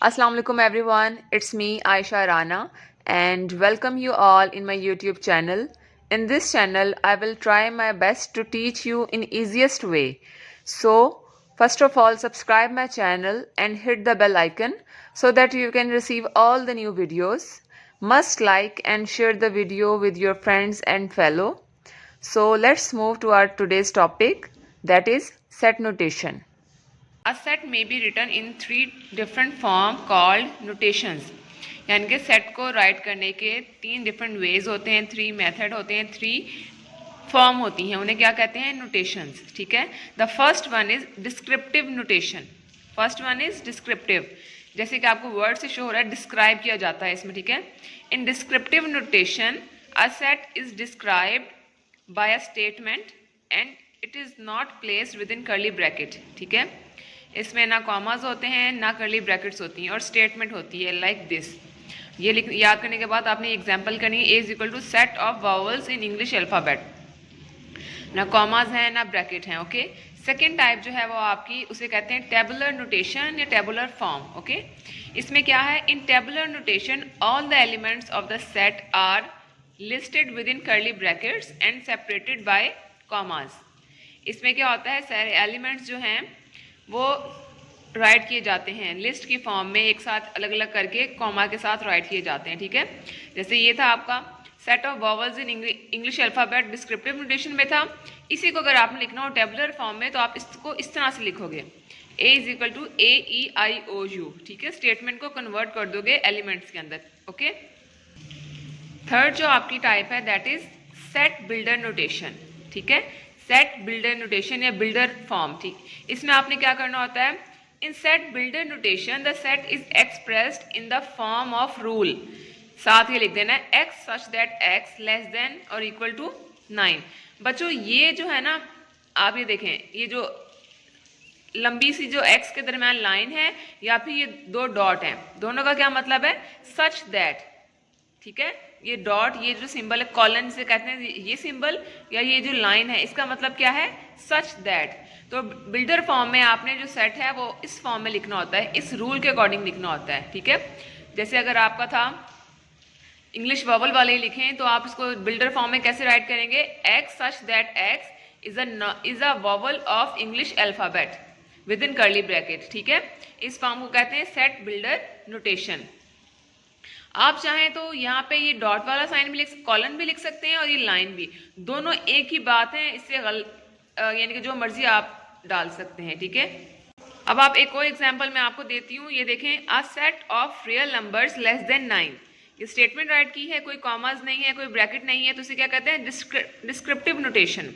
Assalamu alaikum everyone, it's me Aisha Rana and welcome you all in my YouTube channel. In this channel, I will try my best to teach you in easiest way. So, first of all, subscribe my channel and hit the bell icon so that you can receive all the new videos. Must like and share the video with your friends and fellow. So, let's move to our today's topic, that is set notation. A set may be written in 3 different form called notations. यानी कि set को right करने के 3 different ways होते हैं, 3 method होते हैं, 3 form होती हैं, उन्हें क्या कहते हैं? नोटेशंस. ठीक है. The first one is descriptive notation. First one is descriptive, जैसे कि आपको वर्ड से शो हो रहा है, डिस्क्राइब किया जाता है इसमें. ठीक है. इन descriptive notation a set is described bye a statement and it is not placed with in curly bracket. ठीक है. इसमें ना कॉमास होते हैं ना कर्ली ब्रैकेट्स होती हैं और स्टेटमेंट होती है लाइक दिस. ये याद करने के बाद आपने एग्जांपल करनी है. A is equal to set of vowels in English alphabet. ना कॉमास हैं ना ब्रैकेट हैं. ओके. सेकेंड टाइप जो है वो आपकी उसे कहते हैं टेबुलर नोटेशन या टेबुलर फॉर्म. ओके. इसमें क्या है? In tabular notation all the elements of the set are listed within curly brackets and separated by commas. इसमें क्या होता है? सारे एलिमेंट्स जो हैं वो राइट किए जाते हैं लिस्ट की फॉर्म में, एक साथ अलग अलग करके कॉमा के साथ राइट किए जाते हैं. ठीक है. जैसे ये था आपका set of vowels in English alphabet, descriptive notation में था. इसी को अगर आपने लिखना हो टेबुलर फॉर्म में तो आप इसको इस तरह से लिखोगे, ए इज इक्वल टू AEIOU. ठीक है. स्टेटमेंट को कन्वर्ट कर दोगे एलिमेंट्स के अंदर. ओके. थर्ड जो आपकी टाइप है that is set builder notation. ठीक है. सेट बिल्डर नोटेशन या बिल्डर फॉर्म. ठीक. इसमें आपने क्या करना होता है? इन set builder notation the set is expressed in the form of rule. साथ ही लिख देना है x such that x less than और इक्वल टू 9. बच्चों ये जो है ना, आप ये देखें, ये जो लंबी सी जो एक्स के दरम्यान लाइन है या फिर ये 2 डॉट हैं, दोनों का क्या मतलब है? Such that. ठीक है. ये डॉट, ये जो सिंबल है कॉलन से कहते हैं, ये सिंबल या ये जो लाइन है इसका मतलब क्या है? Such that. तो बिल्डर फॉर्म में आपने जो सेट है वो इस फॉर्म में लिखना होता है, इस रूल के अकॉर्डिंग लिखना होता है. ठीक है. जैसे अगर आपका था इंग्लिश वॉवल वाले ही लिखें तो आप इसको बिल्डर फॉर्म में कैसे राइट करेंगे? X such that x is a vowel of English alphabet with in curly bracket. ठीक है. इस फॉर्म को कहते हैं सेट बिल्डर नोटेशन. आप चाहें तो यहाँ पे ये डॉट वाला साइन भी कॉलन भी लिख सकते हैं और ये लाइन भी, दोनों एक ही बात है. इससे यानी कि जो मर्जी आप डाल सकते हैं. ठीक है. अब आप एक और एग्जांपल मैं आपको देती हूँ. ये देखें, a set of real numbers less than 9. ये स्टेटमेंट राइट की है, कोई कॉमास नहीं है, कोई ब्रैकेट नहीं है, तो इसे क्या कहते हैं? Descriptive notation.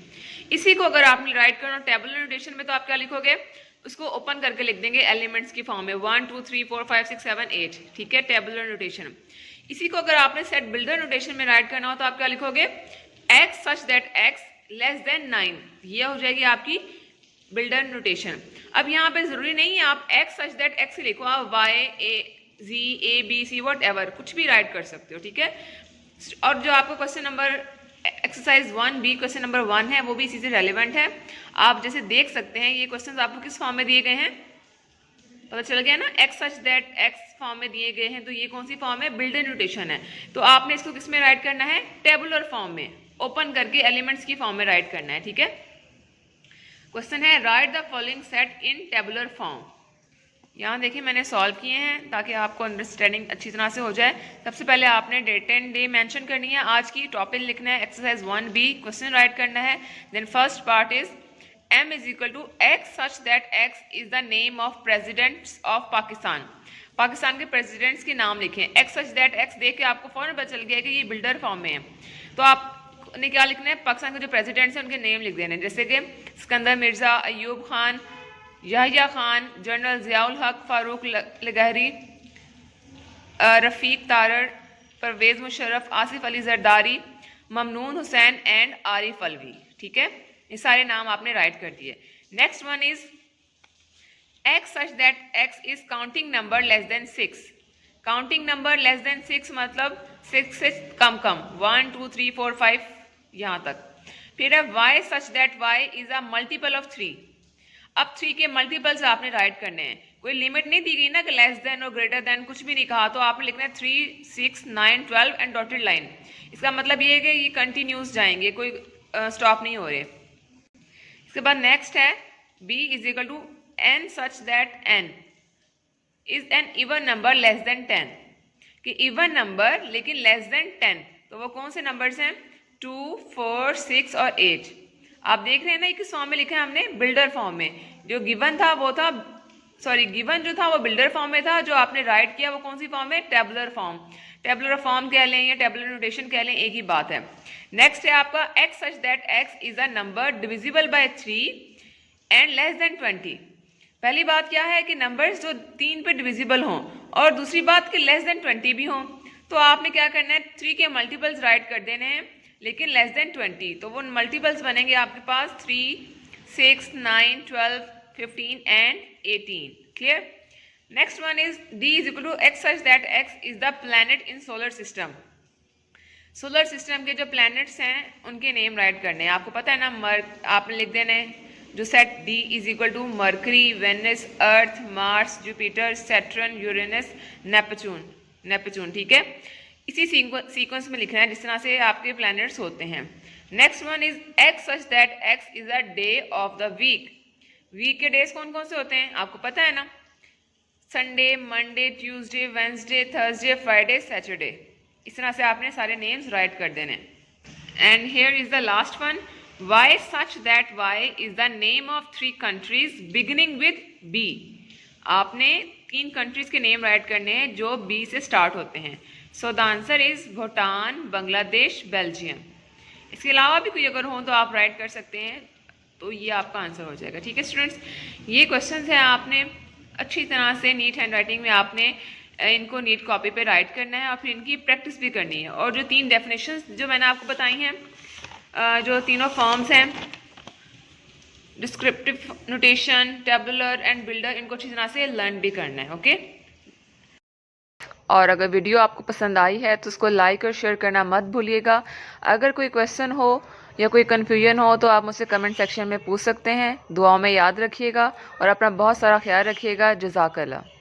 इसी को अगर आपने राइट करना टेबुलर नोटेशन में तो आप क्या लिखोगे? उसको ओपन करके लिख देंगे एलिमेंट्स की फॉर्म में 1 2 3 4 5 6 7 8. ठीक है. Tabular notation. इसी को अगर आपने सेट बिल्डर नोटेशन में राइट करना हो तो आप क्या लिखोगे? X such that x less than 9. ये हो जाएगी आपकी बिल्डर नोटेशन. अब यहाँ पे जरूरी नहीं है आप एक्स सच दैट एक्स लिखो, आप YAZ ABC कुछ भी राइट कर सकते हो. ठीक है. और जो आपको question number exercise 1B question number 1 है वो भी इसी से रेलिवेंट है. आप जैसे देख सकते हैं ये क्वेश्चन आपको किस फॉर्म में दिए गए हैं, पता चल गया ना? X such that x form में दिए गए हैं, तो ये कौन सी फॉर्म है? बिल्डर नोटेशन है. तो आपने इसको किस में राइट करना है? टेबुलर फॉर्म में, ओपन करके एलिमेंट्स की फॉर्म में राइट करना है. ठीक है. क्वेश्चन है right the following set in tabular form. यहाँ देखिए मैंने सॉल्व किए हैं ताकि आपको अंडरस्टैंडिंग अच्छी तरह से हो जाए. सबसे पहले आपने डेट एंड डे मेंशन करनी है, आज की टॉपिक लिखना है, एक्सरसाइज 1B क्वेश्चन राइट करना है. Then first part is M is equal to x such that x is the name of presidents of Pakistan. Pakistan के प्रेसिडेंट्स के नाम लिखें. एक्स सच दैट एक्स देख के आपको फौरन पता चल गया कि ये बिल्डर फॉर्म में है. तो आपने क्या लिखना है? पाकिस्तान के जो प्रेसिडेंट्स हैं उनके नेम लिख देने, जैसे कि सिकंदर मिर्ज़ा, अयूब खान, याहिया खान, जनरल ज़ियाउल हक, फारूक लगहरी, रफ़ीक तारड़, परवेज़ मुशर्रफ, आसिफ अली जरदारी, ममनून हुसैन एंड आरिफ अलवी. ठीक है. ये सारे नाम आपने राइट कर दिए. Next one is x such that x is counting number less then 6. Counting number less then 6 मतलब 6 से कम 1 2 3 4 5 यहाँ तक. फिर है y such that y is a multiple of 3. अब 3 के मल्टीपल्स आपने राइट करने हैं. कोई लिमिट नहीं दी गई ना कि लेस देन और ग्रेटर देन, कुछ भी नहीं कहा, तो आपने लिखना है 3, 6, 9, 12 एंड डॉटेड लाइन। इसका मतलब ये है कि ये कंटिन्यूस जाएंगे, कोई स्टॉप नहीं हो रहे। इसके बाद नेक्स्ट है b is equal to n such that n is an even number less than 10, कि इवन नंबर लेकिन लेस देन 10, तो वो कौन से नंबर्स हैं? 2, 4, 6 और 8। आप देख रहे हैं ना, ये किस फॉर्म में लिखा है हमने? बिल्डर फॉर्म में। जो गिवन था वो था, सॉरी गिवन जो था वो बिल्डर फॉर्म में था, जो आपने राइट किया वो कौन सी फॉर्म है? Tabular form. टेबुलर फॉर्म कह लें या टेबुलर नोटेशन कह लें, एक ही बात है। नेक्स्ट है आपका x such that x is a number divisible by 3 and less than 20। पहली बात क्या है कि नंबर्स जो 3 पे डिविजिबल हों, और दूसरी बात कि लेस देन 20 भी हों। तो आपने क्या करना है? 3 के मल्टीपल्स राइट कर देने हैं, लेकिन लेस देन 20, तो वो मल्टीपल्स बनेंगे आपके पास 3, 6, 9, 12, 15 and 18। Clear? Next one is d is equal to x such that x is the planet in solar system. Solar system के जो प्लैनेट्स हैं उनके नेम राइट करने हैं। आपको पता है ना, आपने लिख देना है जो set d is equal to Mercury, Venus, Earth, Mars, Jupiter, Saturn, Uranus, Neptune. ठीक है, इसी सीक्वेंस में लिखना है जिस तरह से आपके प्लैनेट्स होते हैं। Next one is x such that x is a day of the week. Week के डेज कौन कौन से होते हैं आपको पता है ना? Sunday, Monday, Tuesday, Wednesday, Thursday, Friday, Saturday. इस तरह से आपने सारे नेम्स राइट कर देने। And here is the last one, y such that y is the name of 3 countries beginning with B। आपने 3 कंट्रीज के नेम राइट करने हैं जो B से स्टार्ट होते हैं। So the answer is Bhutan, Bangladesh, Belgium. इसके अलावा भी कोई अगर हो तो आप राइट कर सकते हैं, तो ये आपका आंसर हो जाएगा। ठीक है स्टूडेंट्स, ये क्वेश्चंस हैं, आपने अच्छी तरह से नीट हैंड राइटिंग में आपने इनको नीट कॉपी पे राइट करना है और फिर इनकी प्रैक्टिस भी करनी है। और जो 3 डेफिनेशंस जो मैंने आपको बताई हैं, जो तीनों फॉर्म्स हैं, descriptive notation, tabular and builder, इनको अच्छी तरह से लर्न भी करना है। ओके, और अगर वीडियो आपको पसंद आई है तो उसको लाइक और शेयर करना मत भूलिएगा। अगर कोई क्वेश्चन हो या कोई कन्फ्यूजन हो तो आप मुझसे कमेंट सेक्शन में पूछ सकते हैं। दुआओं में याद रखिएगा और अपना बहुत सारा ख्याल रखिएगा। जज़ाकल्लाह।